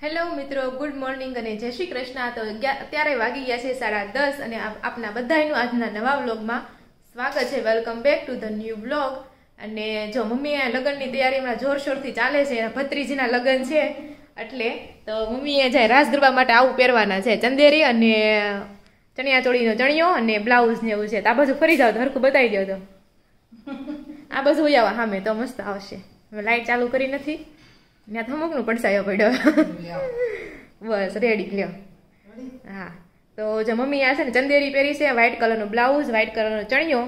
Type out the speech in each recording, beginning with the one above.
Hello મિત્રો, good morning અને જય શ્રી કૃષ્ણ। તો અત્યારે વાગી ગયા છે 10:30 અને આપના બધાનું આજના નવા વ્લોગમાં સ્વાગત છે। Welcome back to the new vlog. અને જો મમ્મીએ લગ્નની તૈયારી હમણાં જોરશોરથી ચાલે છે, એના ભત્રીજીના લગ્ન છે એટલે તો મમ્મીએ જાય રાસ ગરબા માટે આવું પહેરવાના છે, ચંદેરી અને ચણિયા ચોળીનો ચણિયો અને બ્લાઉઝ ને એવું છે। તો આ બાજુ ફરી જાવ તો હરખું બતાવી દો, તો આ બાજુ આવા સામે તો મસ્ત આવશે। લાઈટ ચાલુ કરી નથી, ત્યાં થમુકનું પડસાયો પડ્યો બસ રેડી લ્યો। હા, તો જો મમ્મી આ છે ને ચંદેરી પહેરી છે, વ્હાઈટ કલરનું બ્લાઉઝ, વ્હાઈટ કલરનો ચણિયો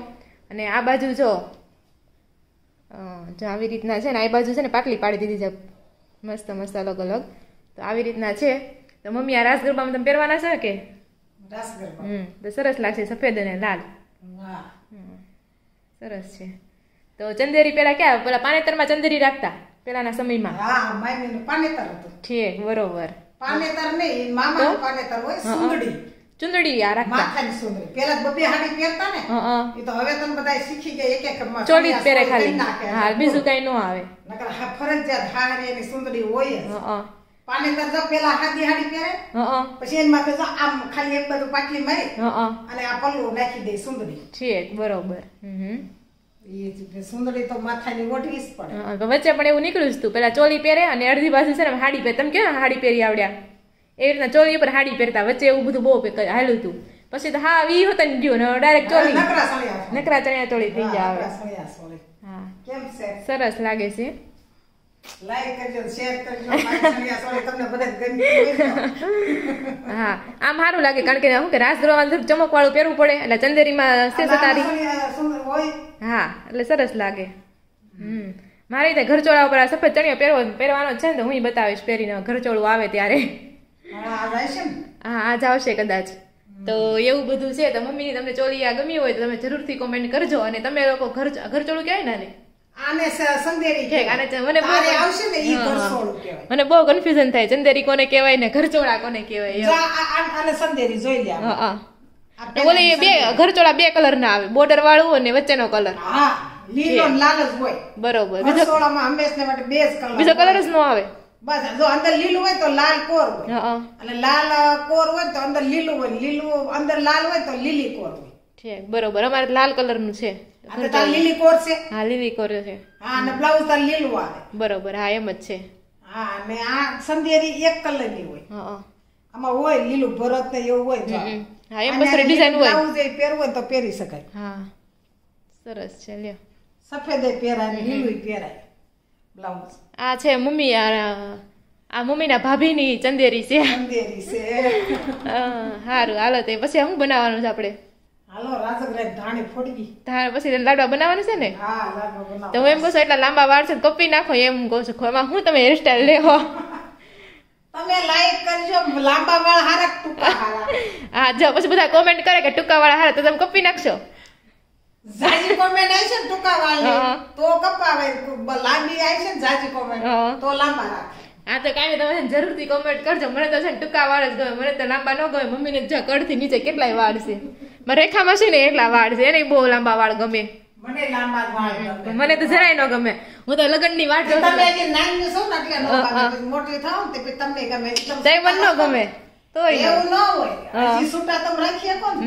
અને આ બાજુ જો આવી રીતના છે ને, આ બાજુ છે ને પાટલી પાડી દીધી છે મસ્ત મસ્ત અલગ અલગ। તો આવી રીતના છે। તો મમ્મી આ રાસ ગરબામાં તમે પહેરવાના છે કે? રાસ ગરબા તો સરસ લાગશે, સફેદ અને લાલ, સરસ છે। તો ચંદેરી પેલા ક્યાં પેલા પાનેતરમાં ચંદેરી રાખતા પેલાના સમયમાં? હા, માયનું પાનેતર હતું। ઠીક, બરોબર। પાનેતર નહીં, મામાનું પાનેતર હોય, સુંદડી ચુંદડી આ રાખતા, માથાની સુંદડી। પેલા બબે હાડી પહેરતા ને, એ તો હવે તમે બધા શીખી ગયા, એક એક ચોળી જ પહેરે ખાલી, હા બીજું કઈ નો આવે, નકર ફરજિયાત હાડીની સુંદડી હોય જ। પાનેતર જો પેલા હાદી હાડી પહેરે, પછી એની માથે જો આમ ખાલી એક બાજુ પાટલી મારી અને આ પલ્લું નાખી દે સુંદડી। ઠીક, બરોબર। સુંદડી તો માથાની ઓઢવી જ પડે। વચ્ચે પણ એવું નીકળ્યું તું, પેલા ચોલી પહેરે અને અડધી બાજુ છે ને હાડી પહેરે, તમે કેવા હાડી પહેરી આવડ્યા એવી રીતના ચોલી ઉપર હાડી પહેરતા, વચ્ચે એવું બધું બહુ હાલ્યું હતું। પછી તો હા વી હોતા ને ગયો ને ડાયરેક્ટ ચોલી નકરા ચણિયા ચોળી થઈ જાય આવે। હા, કેમ છે? સરસ લાગે છે। લાઈક કરજો, શેર કરજો, ચણિયા ચોળી તમને બધા ગમી હા, આમ સારું લાગે, કારણ કે શું કે રાસ ગરબામાં ચમક વાળું પહેરવું પડે એટલે ચંદેરીમાં છે સતારી હોય, હા એટલે સરસ લાગે। મારે ત્યાં ઘરચોળા ઉપર આ સફેદ ચણિયો પહેરવાનો છે ને, તો હું બતાવીશ પહેરીને, ઘરચોળું આવે ત્યારે। હા, આજ આવશે કદાચ। તો એવું બધું છે। તો મમ્મીની તમને ચોળી આ ગમી હોય તો તમે જરૂરથી કોમેન્ટ કરજો। અને તમે લોકો ઘરચોળું કહેવાય ને આને સંદેરી કહેવાય, આને આવશે ને ઈ ઘરચોળું કહેવાય। મને બહુ કન્ફ્યુઝન થાય, ચંદેરી કોને કહેવાય ને ઘરચોળા કોને કહેવાય। આને સંદેરી જોઈ લે। હા, બોલે બે ઘરચોળા બે કલર ના આવે, બોર્ડર વાળું અને વચ્ચેનો કલર। હા, લીલો ને લાલ જ હોય, બરોબર। ઘરચોળામાં હંમેશા માટે બે જ કલર, બીજો કલર જ નો આવે। બસ જો અંદર લીલું હોય તો લાલ કોર હોય, અને લાલ કોર હોય તો અંદર લીલું હોય, લીલું અંદર લાલ હોય તો લીલી કોર હોય। ઠીક, બરોબર। અમારે લાલ કલર નું છે, લીલી કોર છે। હા, લીલી કોર છે। હા, અને બ્લાઉઝ તો લીલું આવે, બરોબર। હા, એમ જ છે। હા, અને આ સંદેરી એક કલર ની હોય, આમાં હોય લીલું ભરત ને એવું હોય। હા, એમ બસ ડિઝાઇન હોય, બ્લાઉઝ એ પહેરવું હોય તો પહેરી શકાય। હા, સરસ છે લ્યો। સફેદ એ પહેરાય, લીલું પહેરાય બ્લાઉઝ। આ છે મમ્મી, આ મમ્મીના ભાભીની ચંદેરી છે, ચંદેરી છે। સારું, હાલો તે પછી શું બનાવવાનું છે આપણે? હાલો રાજગરાઈ ધાણી ફોડવી, પછી લાડવા બનાવવાનું છે ને? હા, લાડવા બનાવ। તો હું એમ કહું છું એટલા લાંબા વાળ છે કપી નાખો એમ કહું છું, એમાં હું તમે હેરસ્ટાઈલ લેવો? તમે લાઈક કરજો, લાંબા વાળ હારા ટૂંકા હારા? હા, જો પછી બધા કોમેન્ટ કરે કે ટૂંકા વાળા હારા, તો તમે કપી નાખશો? જાજી કોમેન્ટ આવી છે ને ટૂંકા વાળની તો કપાવે, લાંબી આવી છે ને જાજી કોમેન્ટ તો લાંબા રાખે। હા, તો કાંઈ તમે જરૂરથી કોમેન્ટ કરજો। મને તો છે ને ટૂંકા વાળ જ ગમે, મને તો લાંબા ન ગમે। મમ્મીને જો કડથી નીચે કેટલાય વાળ છે, મારે રેખામાં છે ને એટલા વાળ છે, એને બહુ લાંબા વાળ ગમે। મને લાંબા વાળ ગમે, મને તો જરાય ન ગમે। હું તો લગ્નની વાત જોઉં છું, તમે જે નાની છો ને એટલે નો ગમે, મોટી થાવ ને તે તમને ગમે, તઈ મને ન ગમે, તોય એવું ન હોય, હજી છૂટા તમે રાખીએ કોણ।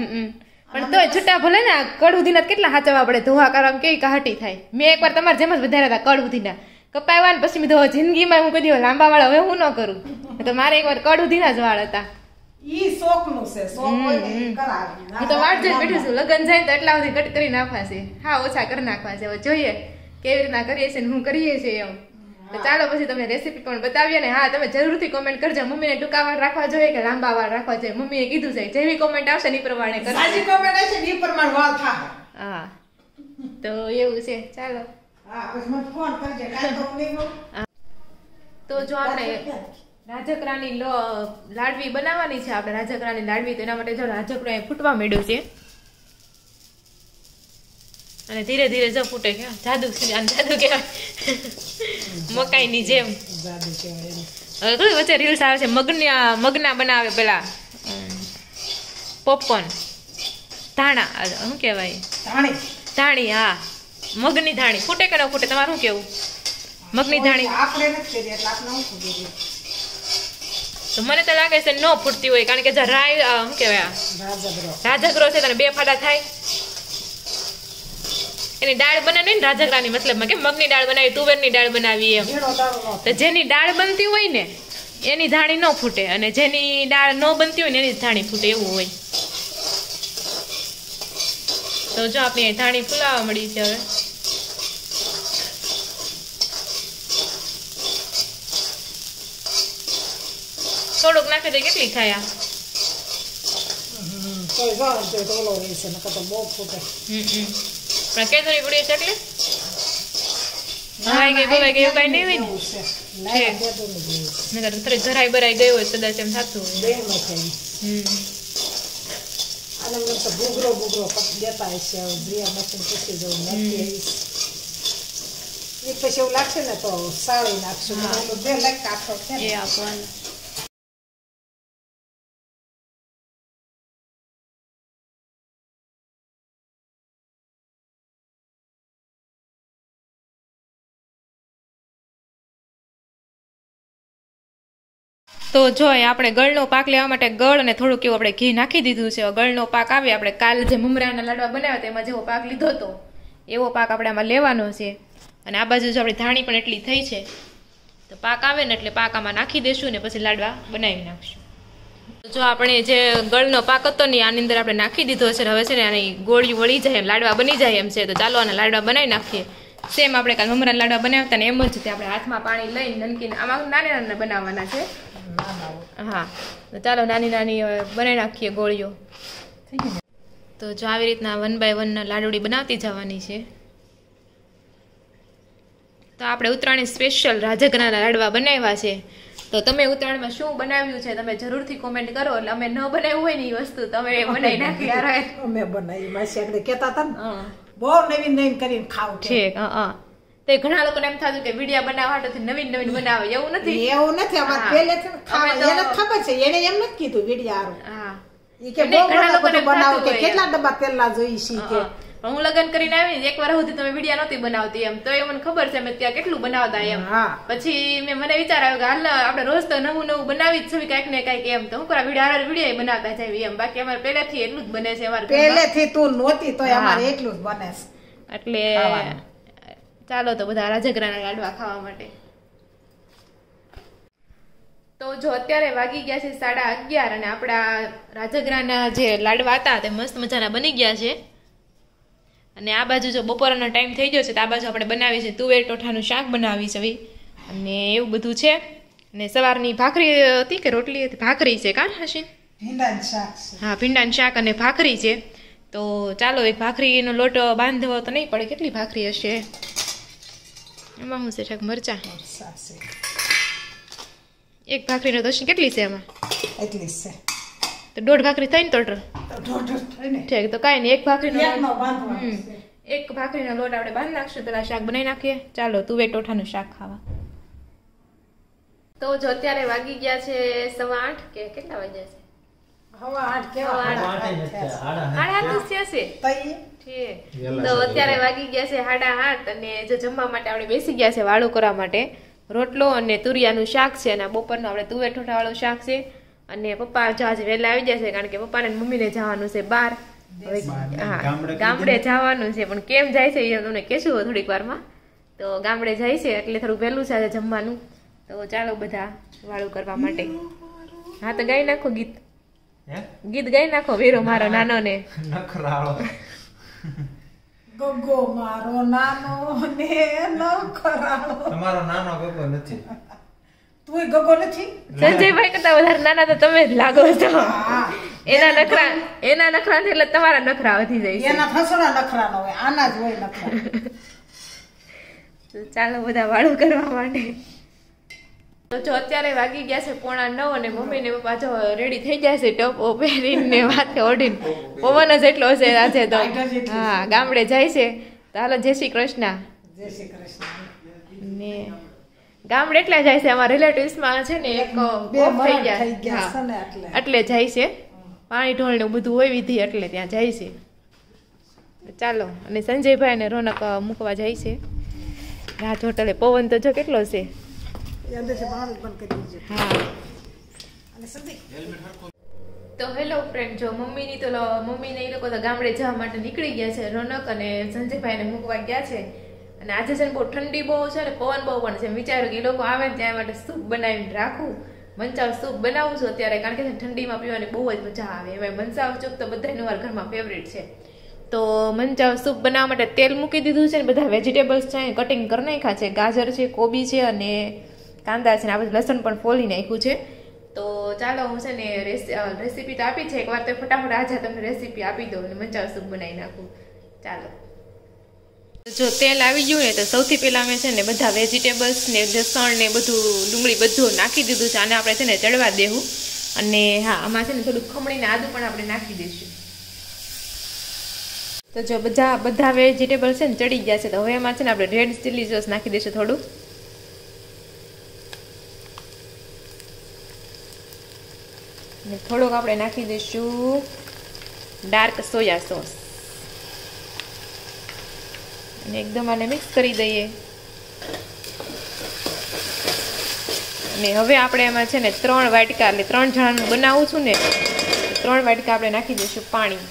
પણ તોય છૂટા ભલે ને, કડુધીના કેટલા હાચવવા પડે, ધોવા કરવામાં કેવી કહાટી થાય। મેં એકવાર તમારે જેમ જ વધાર્યા હતા કડુધીના, કપાવ્યા ને પછી મેં તો જિંદગીમાં હું કદી લાંબા વાળા હવે હું ન કરું, તો મારે એકવાર કડુધીના જ વાળ હતા। ઈ શોખનું છે, શોખ હોય ને ઈ કરાવે। હું તો વાટ જોઈ બેઠી છું, લગન જાય તો એટલા સુધી કટ કરી નાખવા છે, હા ઓછા કરી નાખવા છે। હવે જોઈએ કેવી રીતના કરીએ છીએ ને હું કરીએ છીએ એમ। તો ચાલો પછી તમને રેસીપી પણ બતાવીએ ને। હા, તમે જરૂરથી કોમેન્ટ કરજો, મમ્મીને ટૂંકા વાળ રાખવા જોઈએ કે લાંબા વાળ રાખવા જોઈએ? મમ્મીએ કીધું છે જેવી કોમેન્ટ આવશે ને એ પ્રમાણે કરજો, સાચી કોમેન્ટ આવશે ને એ પ્રમાણે વાળ થાય। હા, તો એવું છે, ચાલો। હા, પછી મને ફોન કરજે, કાઈ તો નહીં હો। તો જો આપણે રાજકરાની લાડવી બનાવવાની છે, આપણે રાજકરાની લાડવી, તો એના માટે જો રાજકરો ફૂટવા માંડ્યો છે અને ધીરે ધીરે જો ફૂટે, કે જાદુ જાદુ કહેવાય મકાઈની જેમ જાદુ કહેવાય। હવે કઈ વચ્ચે રીલ્સ આવે છે મગના બનાવે, પેલા પોપકોર્ન ધાણા, શું કહેવાય, ધાણી। હા, મગની ધાણી ફૂટે કે ન ફૂટે, તમારું શું કેવું? મગની ધાણી આપણે નથી કરી એટલે આપણે શું ખબર? તો મને તો લાગે છે ન ફૂટતી હોય, કારણ કે જે રાઈ શું કહેવાય રાજગરો છે તને 2 ફાડા થાય. એની દાળ બનાવી ને રાજગરાની મતલબમાં કે મગની દાળ બનાવી, તુવેરની દાળ બનાવી એમ. તો જેની દાળ બનતી હોય ને એની ધાણી ન ફૂટે, અને જેની દાળ ન બનતી હોય ને એની ધાણી ફૂટે, એવું હોય. તો જો આપણી ધાણી ફૂલાવા મળી છે હવે. થોડુંક નાખી દે, કેટલી થાય આ? પણ કેસરી પડી છે એટલે ભરાઈ ગઈ એવું કઈ નહીં હોય ને, થોડી ઘરાઈ ભરાઈ ગઈ હોય કદાચ એમ થતું હોય. પછી એવું લાગશે ને તો સાળી નાખશું એ આપવાનું. તો જો આપણે ગળનો પાક લેવા માટે ગળ અને થોડુંક એવું આપણે ઘી નાખી દીધું છે. ગળનો પાક આવે, આપણે કાલ જે મમરાના લાડવા બનાવ્યા તેમાં જેવો પાક લીધો હતો એવો પાક આપણે આમાં લેવાનો છે. અને આ બાજુ જો આપણી ધાણી પણ એટલી થઈ છે, તો પાક આવે ને એટલે પાક આમાં નાખી દઈશું ને પછી લાડવા બનાવી નાખશું. જો આપણે જે ગળનો પાક હતો ને આની અંદર આપણે નાખી દીધો છે. હવે છે ને આની ગોળીઓ વળી જાય એમ લાડવા બની જાય એમ છે. તો ચાલો આના લાડવા બનાવી નાખીએ. સેમ આપણે કાલ મમરાના લાડવા બનાવતા ને એમ જ છે. આપણે હાથમાં પાણી લઈને નનકીને આમાં નાના નાના બનાવવાના છે. હા, તો ચાલો નાની નાની બનાવી નાખીએ ગોળીઓ. તો જો આવી રીતના 1 by 1 લાડુડી બનાવતી જવાની છે. તો આપણે ઉત્તરાયણ સ્પેશિયલ રાજગરાના લાડવા બનાવ્યા છે. તો તમે ઉત્તરાયણમાં શું બનાવ્યું છે તમે જરૂરથી કોમેન્ટ કરો, એટલે અમે ન બનાવ્યું હોય ને એ વસ્તુ તમે બનાવી નાખી. અમે બનાવી માસી આગળ કહેતા હતા ને બહુ નવીન નવીન કરીને ખાવું છે. તો ઘણા લોકોને એમ થતું કે વિડિયા બનાવવા માટે નવીન નવીન બનાવે, એવું નથી. એવું નથી, અમારે પહેલેથી એને ખબર છે, એને એમ નથી કીધું વિડિયા. હા, ઈ કે બહુ ઘણા લોકોને બનાવ કે કેટલા ડબ્બા તેલના જોઈ છે કે હું લગ્ન કરીને આવી એકવાર સુધી તમે વિડિયા નહોતી બનાવતી એમ, તો એ મને ખબર છે મેં ત્યાં કેટલું બનાવતા એમ. પછી મને વિચાર આવ્યો કે હાલ આપણે રોજ તો નવું નવું બનાવી જ છે કઈક ને કઈક એમ. તો હું કરા વિડિયા બનાવતા જાય એમ. બાકી અમારે પહેલેથી એટલું જ બને છે. અમારે પહેલેથી તું નહોતી તો અમારે એટલું જ બને છે. એટલે ચાલો તો બધા રાજગરાના લાડવા ખાવા માટે. તો જો અત્યારે વાગી ગયા છે 11:30 અને આપણા રાજગરાના જે લાડવા હતા તે મસ્ત મજાના બની ગયા છે. અને આ બાજુ જો બપોરનો ટાઈમ થઈ ગયો છે તો આ બાજુ આપણે બનાવી છે તુવેર ટોઠાનું શાક બનાવી છે અને એવું બધું છે. અને સવારની ભાખરી હતી કે રોટલી હતી? ભાખરી છે કા હશીન? ભીંડાનું શાક છે. હા, ભીંડાનું શાક અને ભાખરી છે. તો ચાલો એક ભાખરીનો લોટ બાંધવો તો નહીં પડે. કેટલી ભાખરી હશે એમાં? શું છે? શાક મરચા એક ભાખરીનો દર્શન કેટલી છે એમાં? એટલી છે. તો 1.5 ભાખરી થઈ ને ટોટલ? ઠીક, તો કાંઈ નહીં, એક ભાખરીનો લોટ આપણે બાંધી નાખશું. પેલા શાક બનાવી નાખીએ. ચાલો તુવેર ટોઠાનું શાક ખાવા. તો જો અત્યારે વાગી ગયા છે 8:15 કે કેટલા વાગ્યા છે? 8:30. તો અત્યારે વાગી ગયા છે 8:30 અને જો જમવા માટે આપણે બેસી ગયા છે વાળું કરવા માટે. રોટલો અને તુરિયાનું શાક છે અને બપોરનું આપણે તુવેર ઠોઠા વાળું શાક છે. અને પપ્પા જો આજે વહેલા આવી જશે કારણ કે પપ્પાને મમ્મીને જવાનું છે બહાર. હા, ગામડે જવાનું છે, પણ કેમ જાય છે એ તમને કહેશું થોડીક વારમાં. તો ગામડે જાય છે એટલે થોડું વહેલું છે આજે જમવાનું. તો ચાલો બધા વાળું કરવા માટે. હા, તો ગાઈ નાખો ગીત ગાઈ નાખો. વીરો મારો નાનો ને ગગો મારો નાનો ને નખરાળો. તમારો નાનો ગગો નથી. તું ગગો નથી? સંજયભાઈ કરતા વધારે નાના તો તમે જ લાગો છો. એના નખરા એટલે તમારા નખરા વધી જાય છે. એના ફસડા નખરા ન હોય, આના જ હોય નખરા. ચાલો બધા વાળું કરવા માટે. તો જો અત્યારે વાગી ગયા છે 8:45 અને મમ્મી ને પપ્પા જો રેડી થઈ ગયા છે ટોપો પહેરીને માથે ઓઢીને. પવન જ એટલો છે આજે તો. હા, ગામડે જાય છે. તો હાલો જય શ્રી કૃષ્ણ. જય શ્રી કૃષ્ણ. ને ગામડે એટલા જાય છે અમારા રિલેટિવ્સમાં છે ને એક ઓફ થઈ ગયા એટલે જાય છે. પાણી ઢોળ ને બધું હોય વિધિ એટલે ત્યાં જાય છે. ચાલો, અને સંજયભાઈ ને રોનક મૂકવા જાય છે રાજ હોટલે. પવન તો જો કેટલો છે. હા, અને સંજય તો હેલો ફ્રેન્ડ, જો મમ્મીને એ લોકો તો ગામડે જવા માટે નીકળી ગયા છે. રોનક અને સંજયભાઈને મૂકવા ગયા છે. અને આજે છે ને બહુ ઠંડી બહુ છે ને પવન બહુ પણ છે. વિચાર્યું કે એ લોકો આવે ને ત્યાં માટે સૂપ બનાવીને રાખું. મંચાવ સૂપ બનાવું છું અત્યારે, કારણ કે ઠંડીમાં પીવાની બહુ જ મજા આવે. એમાં મંચાવ સૂપ તો બધાનું મારા ઘરમાં ફેવરેટ છે. તો મંચાવ સૂપ બનાવવા માટે તેલ મૂકી દીધું છે ને બધા વેજીટેબલ્સ છે કટિંગ કરી નાખ્યા છે. ગાજર છે, કોબી છે અને કાંદા છે ને આ બધું લસણ પણ ફોલી નાખ્યું છે. તો ચાલો હું છે ને રેસીપી તો આપી છે, એકવાર તો ફટાફટ આજે તમને રેસીપી આપી દઉં અને મંચાવ સૂપ બનાવી નાખું. ચાલો, જો તેલ આવી ગયું ને તો સૌથી પહેલાં મેં છે ને બધા વેજીટેબલ્સ ને લસણ ને બધું ડુંગળી બધું નાખી દીધું છે. આને આપણે છે ને ચડવા દેવું. અને હા, આમાં છે ને થોડું ખમણીને આદું પણ આપણે નાખી દઈશું. તો જો બધા વેજીટેબલ્સ છે ને ચડી ગયા છે. તો હવે એમાં છે ને આપણે રેડ ચીલી સોસ નાખી દઈશું થોડું. અને થોડુંક આપણે નાખી દઈશું ડાર્ક સોયા સોસ અને એકદમ આને મિક્સ કરી દઈએ. અને હવે આપણે એમાં છે ને 3 વાટકા, એટલે 3 જણાનું બનાવું છું ને 3 વાટકા આપણે નાખી દઈશું પાણી.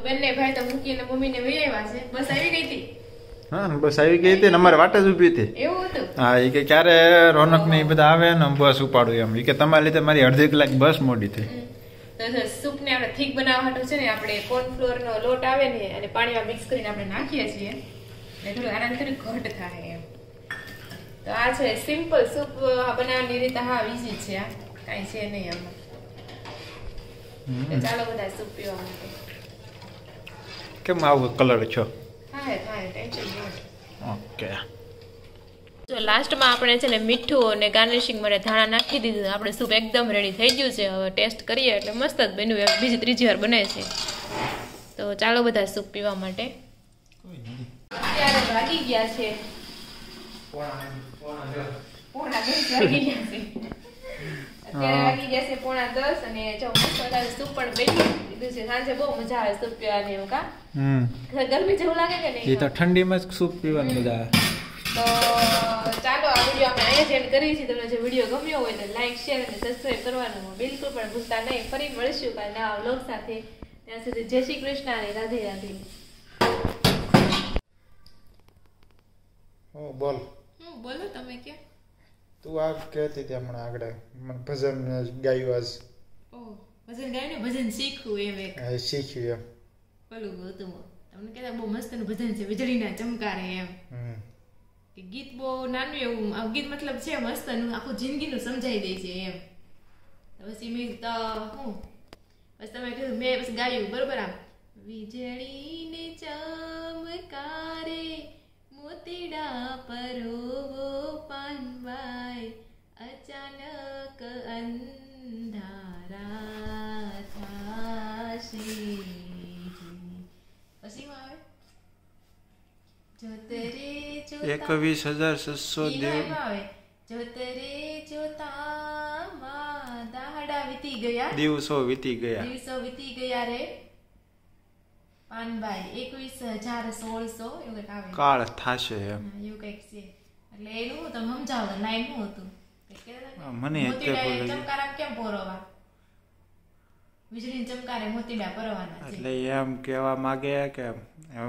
બંને ભાઈ તો મૂકીને મમ્મીને વહી આવ્યા છે. બસ આવી ગઈ હતી. હા, બસ આવી ગઈ હતી ને અમારે વાટ જ ઊભી હતી. એવું હતું? હા, એ કે ક્યારે રોનક ને એ બધા આવે ને બસ ઉપાડું એમ. એ કે તમારા લીધે મારી અડધી કલાક બસ મોડી થઈ. તો સૂપ ને આપણે થીક બનાવવા માટે છે ને આપણે કોર્નફ્લોર નો લોટ આવે ને અને પાણીમાં મિક્સ કરીને આપણે નાખીએ છીએ એટલે થોડું આનાથી થોડું ઘટ થાય એમ. તો આ છે સિમ્પલ સૂપ બનાવવાની રીત. હા, ઈઝી છે. આ કાંઈ છે નહીં આમાં. ચાલો બધા સૂપ પીવા માટે. કેમ આવો કલર છો? ઓકે. જો લાસ્ટમાં આપણે છે ને મીઠું અને ગાર્નિશિંગ માટે ધાણા નાખી દીધું. આપણે સૂપ એકદમ રેડી થઈ ગયું છે. હવે ટેસ્ટ કરીએ એટલે મસ્ત જ બન્યું. બીજી ત્રીજી વાર બને છે. તો ચાલો બધા સૂપ પીવા માટે. અત્યારે વાગી ગયા છે પોણા 10 અને જો સૂપ પણ બેઠી દીધું છે. સાંજે બહુ મજા આવે સૂપ પીવાની. એવું કા ગરમી જેવું લાગે કે નહીં? એ તો ઠંડીમાં જ સૂપ પીવાની મજા આવે. તો ચાલો આ વિડીયો આપણે અહીંયા જ એન્ડ કરીએ છીએ. તમને જો વિડીયો ગમ્યો હોય તો લાઈક, શેર અને સબસ્ક્રાઈબ કરવાનું બિલકુલ પણ ભૂલતા નહીં. ફરી મળીશું કાલે નવા વ્લોગ સાથે. ત્યાં સુધી જય શ્રી કૃષ્ણ અને રાધે રાધે. બોલ. બોલો તમે કે તું આ કહેતી હતી હમણાં આગળ મને ભજન ગાયું આજ. ભજન ગાયું ને ભજન શીખવું એમ એક શીખ્યું એમ પેલું હતું. તમને કહેતા બહુ મસ્ત ભજન છે વીજળીના ચમકારે એમ. ગીત બહુ નાનું એવું ગીત મતલબ છે મસ્ત આખું જિંદગીનું સમજાઈ દે છે એમ. પછી મેં તો હું બસ તમે કીધું મેં બસ ગાયું બરોબર. આમ વીજળીને ચમકારે મોતીડા પરોવો પાનવાય અચાનક અંધારા થાશે. પછી આવે જોતરે 21,600 દેવ જોતરે જોતામાં દાડા વીતી ગયા, દિવસો વીતી ગયા રે પાનભાઈ 21,1600 એવું કઈક આવે. કાળ થાશે એમ એવું કઈક છે. એટલે એનું હું તમે સમજાવો લાઈન શું હતું? મને ચમકારા કેમ પોરવા? વીજળી ચમકારે મોતીડા પરવાના છે. એટલે એમ કેવા માંગે કે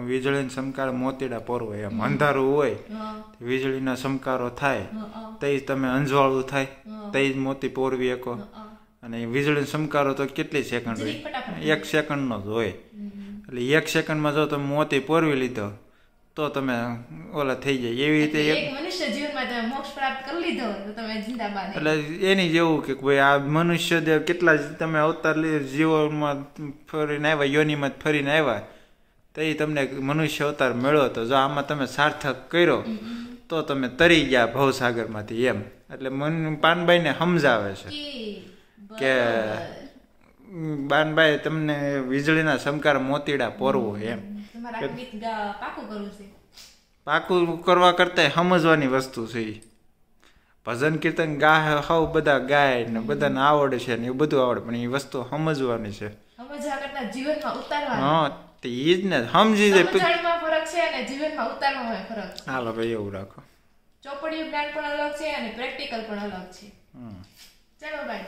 વીજળી ચમકારે મોતીડા પોરવો એમ. અંધારું હોય વીજળીનો ચમકારો થાય તે તમે અંજવાળું થાય તે જ મોતી પોરવી શકો. અને વીજળી ચમકારો તો કેટલી સેકન્ડ હોય? 1 સેકન્ડનો જ હોય. એટલે 1 સેકન્ડમાં જો તમે મોતી પોરવી લીધો તો તમે ઓલા થઈ જાય. એવી રીતે મનુષ્ય જીવનમાં તમે મોક્ષ પ્રાપ્ત કરી લીધો તો તમે જિંદાબાદ. એટલે એની જેવું કે ભાઈ આ મનુષ્ય દેવ કેટલા તમે અવતાર જીવનમાં ફરીને આવ્યા, યોનિમાં ફરીને આવ્યા તો એ તમને મનુષ્ય અવતાર મળ્યો. તો જો આમાં તમે સાર્થક કર્યો તો તમે તરી ગયા ભવસાગરમાંથી એમ. એટલે પાનબાઈને સમજાવે છે કે બાનભાઈ તમને વીજળીના ચમકાર મોતીડા પોરવો એમ. પાકું કરવા કરતા સમજવાની વસ્તુ છે. ભજન કીર્તન ગાય હાવ બધા ગાય ને બધાને આવડે છે ને એવું બધું આવડે, પણ એ વસ્તુ સમજવાની છે. સમજવા કરતા જીવનમાં ઉતારવા. હા તો એ જ ને, સમજી જાય. સમજણમાં ફરક છે અને જીવનમાં ઉતારવામાં ફરક છે. હાલો ભાઈ એવું રાખો. ચોપડીયું જ્ઞાન પણ અલગ છે અને પ્રેક્ટિકલ પણ અલગ છે. ચાલો બાય.